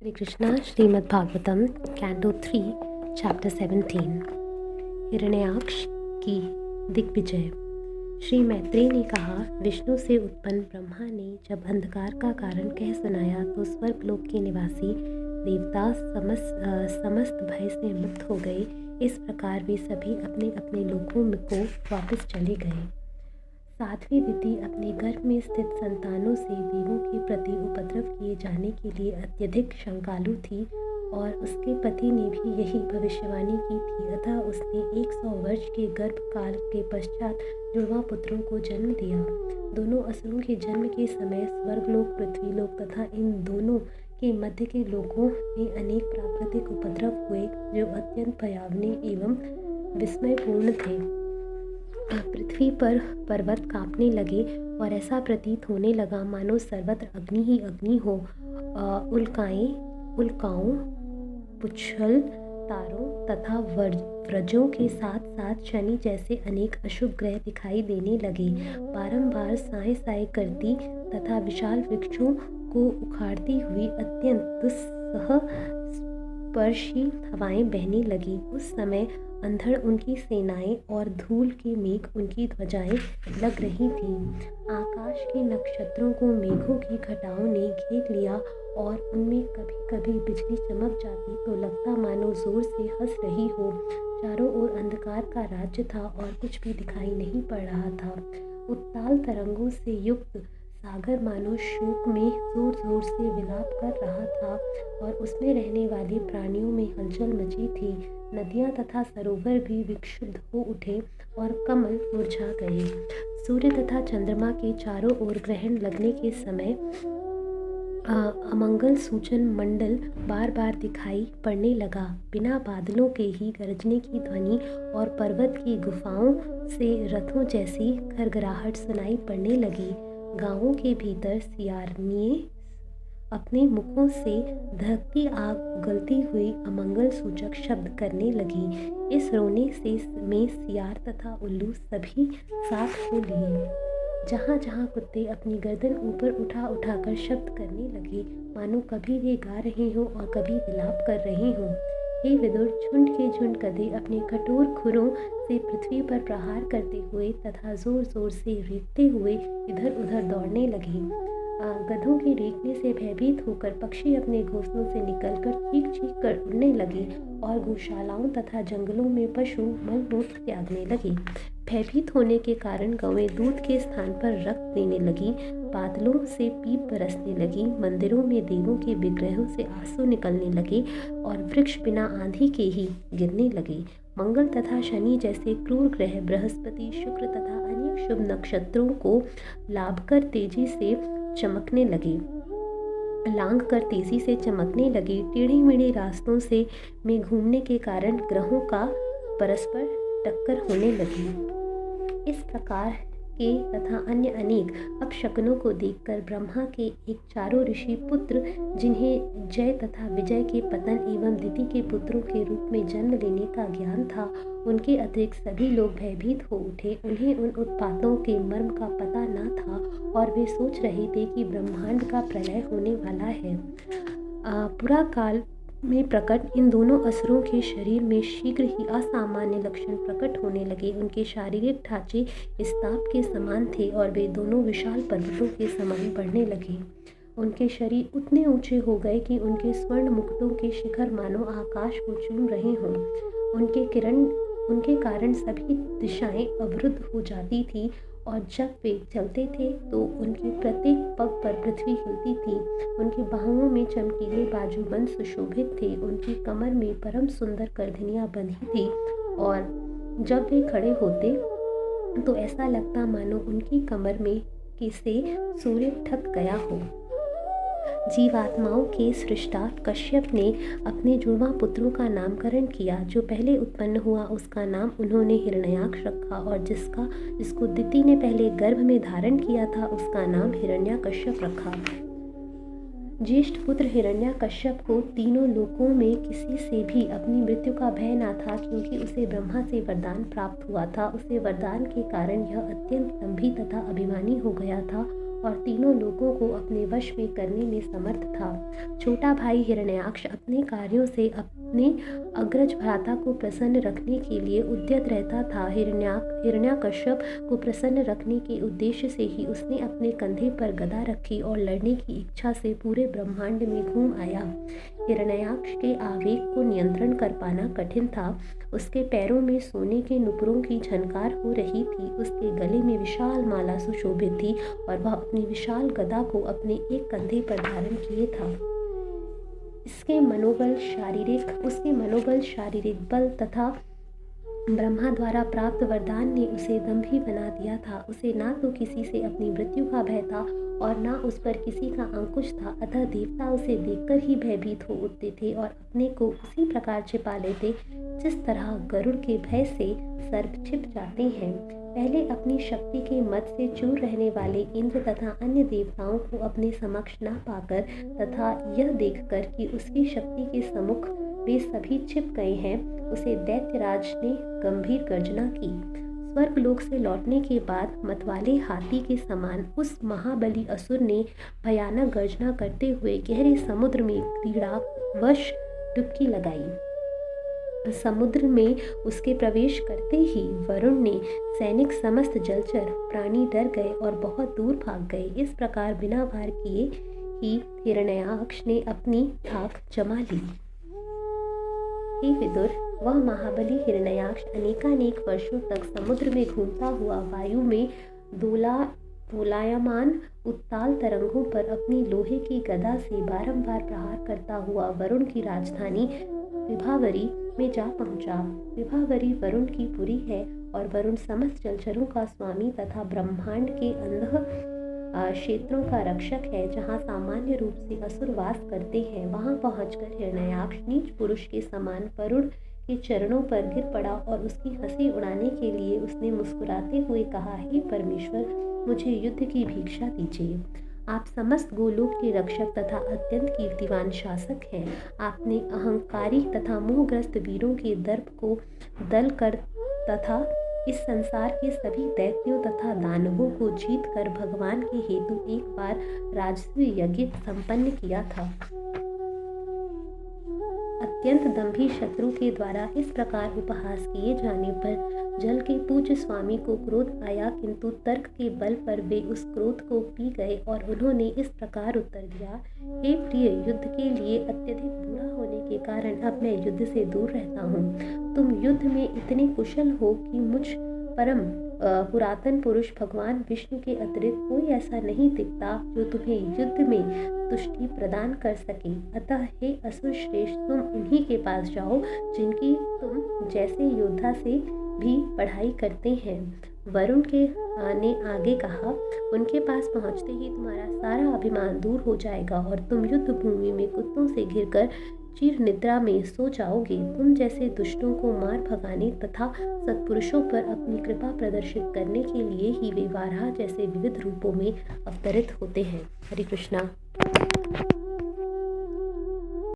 हरे Krishna. Shrimad Bhagavatam canto 3 chapter 17 Hiranyaksha की दिग्विजय। श्री मैत्रेय ने कहा, विष्णु से उत्पन्न ब्रह्मा ने जब अंधकार का कारण कह सुनाया तो स्वर्गलोक के निवासी देवता समस्त भय से मुक्त हो गए। इस प्रकार वे सभी अपने अपने लोकों को वापस चले गए। साध्वी दिति अपने गर्भ में स्थित संतानों से देवों के प्रति उपद्रव किए जाने के लिए अत्यधिक शंकालु थी और उसके पति ने भी यही भविष्यवाणी की थी। अतः उसने 100 वर्ष के गर्भ काल के पश्चात जुड़वा पुत्रों को जन्म दिया। दोनों असुरों के जन्म के समय स्वर्गलोक, पृथ्वीलोक तथा इन दोनों के मध्य के लोकों में अनेक प्राकृतिक उपद्रव हुए जो अत्यंत भयावह एवं विस्मयपूर्ण थे। पृथ्वी पर पर्वत कांपने लगे और ऐसा प्रतीत होने लगा मानो सर्वत्र अग्नि ही अग्नि हो। उल्काओं, पुच्छल तारों तथा व्रजों के साथ साथ शनि जैसे अनेक अशुभ ग्रह दिखाई देने लगे। बारंबार साए साए करती तथा विशाल वृक्षों को उखाड़ती हुई अत्यंत दुस्सह स्पर्शी हवाएं बहने लगी। उस समय अंधड़ उनकी सेनाएं और धूल के मेघ उनकी ध्वजाएं लग रही थीं। आकाश के नक्षत्रों को मेघों की घटाओं ने घेर लिया और उनमें कभी कभी बिजली चमक जाती तो लगता मानो जोर से हंस रही हो। चारों ओर अंधकार का राज्य था और कुछ भी दिखाई नहीं पड़ रहा था। उत्ताल तरंगों से युक्त सागर मानो शोक में जोर जोर से विलाप कर रहा था और उसमें रहने वाले प्राणियों में हलचल मची थी। नदियाँ तथा सरोवर भी विक्षुब्ध हो उठे और कमल मुरझा गए। सूर्य तथा चंद्रमा के चारों ओर ग्रहण लगने के समय अमंगल सूचन मंडल बार बार दिखाई पड़ने लगा। बिना बादलों के ही गरजने की ध्वनि और पर्वत की गुफाओं से रथों जैसी खरखराहट सुनाई पड़ने लगी। गांवों के भीतर सियारनिये अपने मुखों से धधकती आग उगलती हुई अमंगल सूचक शब्द करने लगी। इस रोने से में सियार तथा उल्लू सभी साथ हो लिए। जहाँ जहाँ कुत्ते अपनी गर्दन ऊपर उठा उठाकर शब्द करने लगे मानो कभी वे गा रहे हों और कभी विलाप कर रहे हों। हे विदुर, झुंड के झुंड गधे अपने कठोर खुरों से पृथ्वी पर प्रहार करते हुए तथा जोर जोर से रेंगते हुए इधर उधर दौड़ने लगे। गधों के रेंगने से भयभीत होकर पक्षी अपने घोंसलों से निकलकर चीख चीख कर उड़ने लगे और गौशालाओं तथा जंगलों में पशु मलमूत्र त्यागने लगे। भयभीत होने के कारण गौएं दूध के स्थान पर रक्त देने लगी। बादलों से पीप बरसने लगी। मंदिरों में देवों के विग्रहों से आंसू निकलने लगे और वृक्ष बिना आंधी के ही गिरने लगे। मंगल तथा शनि जैसे क्रूर ग्रह बृहस्पति, शुक्र तथा अनेक शुभ नक्षत्रों को लाभ कर तेजी से चमकने लगे, लांघ कर तेजी से चमकने लगे। टेढ़े मेढ़े रास्तों से में घूमने के कारण ग्रहों का परस्पर टक्कर होने लगी। इस प्रकार के तथा अन्य अनेक अपशकुनों को देखकर ब्रह्मा के एक चारों ऋषि पुत्र, जिन्हें जय तथा विजय के पतन एवं दिति के पुत्रों के रूप में जन्म लेने का ज्ञान था, उनके अतिरिक्त सभी लोग भयभीत हो उठे। उन्हें उन उत्पातों के मर्म का पता न था और वे सोच रहे थे कि ब्रह्मांड का प्रलय होने वाला है। पूरा काल में प्रकट इन दोनों असुरों के शरीर में शीघ्र ही असामान्य लक्षण प्रकट होने लगे। उनके शारीरिक ढांचे इस्ताप के समान थे और वे दोनों विशाल पर्वतों के समान बढ़ने लगे। उनके शरीर उतने ऊंचे हो गए कि उनके स्वर्ण मुकुटों के शिखर मानो आकाश को चूम रहे हों। उनके कारण सभी दिशाएं अवरुद्ध हो जाती थी और जब वे चलते थे तो उनके प्रत्येक पग पर पृथ्वी हिलती थी। उनकी बाहुओं में चमकीले बाजूबंद सुशोभित थे। उनकी कमर में परम सुंदर करधनियाँ बंधी थी और जब वे खड़े होते तो ऐसा लगता मानो उनकी कमर में से सूर्य ठक गया हो। जीवात्माओं के सृष्टा कश्यप ने अपने जुड़वा पुत्रों का नामकरण किया। जो पहले उत्पन्न हुआ उसका नाम उन्होंने हिरण्याक्ष रखा और जिसको दिति ने पहले गर्भ में धारण किया था उसका नाम हिरण्याकश्यप रखा। ज्येष्ठ पुत्र हिरण्याकश्यप को तीनों लोकों में किसी से भी अपनी मृत्यु का भय न था, क्योंकि उसे ब्रह्मा से वरदान प्राप्त हुआ था। उसे वरदान के कारण यह अत्यंत दंभी तथा अभिमानी हो गया था और तीनों लोगों को अपने वश में करने में समर्थ था। छोटा भाई हिरण्याक्ष अपने कार्यों से अपने अग्रज भ्राता को प्रसन्न रखने के लिए उद्यत रहता था। हिरण्यकश्यप को प्रसन्न रखने के उद्देश्य से ही उसने अपने कंधे पर गदा रखी और लड़ने की इच्छा से पूरे ब्रह्मांड में घूम आया। हिरण्याक्ष के आवेग को नियंत्रण कर पाना कठिन था। उसके पैरों में सोने के नुपुरों की झनकार हो रही थी। उसके गले में विशाल माला सुशोभित थी और वह अपनी विशाल गदा को अपने एक कंधे पर धारण किए था। उसके मनोबल शारीरिक बल तथा ब्रह्मा द्वारा प्राप्त वरदान ने उसे दंभी बना दिया था। उसे ना तो किसी से अपनी मृत्यु का भय था और ना उस पर किसी का अंकुश था, अतः देवता उसे देखकर ही भयभीत हो उठते थे और अपने को उसी प्रकार छिपा लेते जिस तरह गरुड़ के भय से सर्प छिप जाते हैं। पहले अपनी शक्ति के मद से चूर रहने वाले इंद्र तथा अन्य देवताओं को अपने समक्ष न पाकर तथा यह देखकर कि उसकी शक्ति के सम्मुख वे सभी छिप गए हैं, उसे दैत्यराज ने गंभीर गर्जना की। स्वर्गलोक से लौटने के बाद मतवाले हाथी के समान उस महाबली असुर ने भयानक गर्जना करते हुए गहरे समुद्र में क्रीड़ावश डुबकी लगाई। समुद्र में उसके प्रवेश करते ही वरुण ने सैनिक समस्त जलचर प्राणी डर गए और बहुत दूर भाग गए। इस प्रकार बिना वार किए ही हिरण्याक्ष ने अपनी थाक जमा ली। हे विदुर, वह महाबली हिरण्याक्ष अनेकानेक वर्षों तक समुद्र में घूमता हुआ वायु में दोलायमान उत्ताल तरंगों पर अपनी लोहे की गदा से बारंबार प्रहार करता हुआ वरुण की राजधानी विभावरी में जा पहुंचा। विभावरी वरुण की पुरी है और वरुण समस्त जलचरों का स्वामी तथा ब्रह्मांड के अंदर क्षेत्रों का रक्षक है, जहाँ सामान्य रूप से असुर वास करते हैं। वहाँ पहुंचकर हिरण्याक्ष नीच पुरुष के समान वरुण के चरणों पर गिर पड़ा और उसकी हंसी उड़ाने के लिए उसने मुस्कुराते हुए कहा, हे परमेश्वर, मुझे युद्ध की भिक्षा दीजिए। आप समस्त गोलोक के रक्षक तथा अत्यंत कीर्तिवान शासक हैं। आपने अहंकारी तथा मोहग्रस्त वीरों के दर्प को दल कर तथा इस संसार के सभी दैत्यों तथा दानवों को जीत कर भगवान के हेतु एक बार राजसूय यज्ञ संपन्न किया था। अत्यंत दंभी शत्रु के द्वारा इस प्रकार उपहास किए जाने पर जल के पूज्य स्वामी को क्रोध आया, किंतु तर्क के बल पर वे उस क्रोध को पी गए और उन्होंने इस प्रकार उत्तर दिया, हे प्रिय, युद्ध के लिए अत्यधिक बूढ़ा होने के कारण अब मैं युद्ध से दूर रहता हूँ। तुम युद्ध में इतने कुशल हो कि मुझ परम पुरातन पुरुष भगवान विष्णु के अतिरिक्त कोई ऐसा नहीं दिखता जो तुम्हें युद्ध में तुष्टि प्रदान कर सके। अतः हे असुर श्रेष्ठ, तुम उन्हीं के पास जाओ जिनकी तुम जैसे योद्धा से भी पढ़ाई करते हैं। वरुण ने आगे कहा, उनके पास पहुंचते ही तुम्हारा सारा अभिमान दूर हो जाएगा और तुम युद्ध भूमि में कुत्तों से घिरकर चिर निद्रा में सो जाओगे। तुम जैसे दुष्टों को मार भगाने तथा सत्पुरुषों पर अपनी कृपा प्रदर्शित करने के लिए ही वे वाराह जैसे विविध रूपों में अवतरित होते हैं। हरे कृष्णा।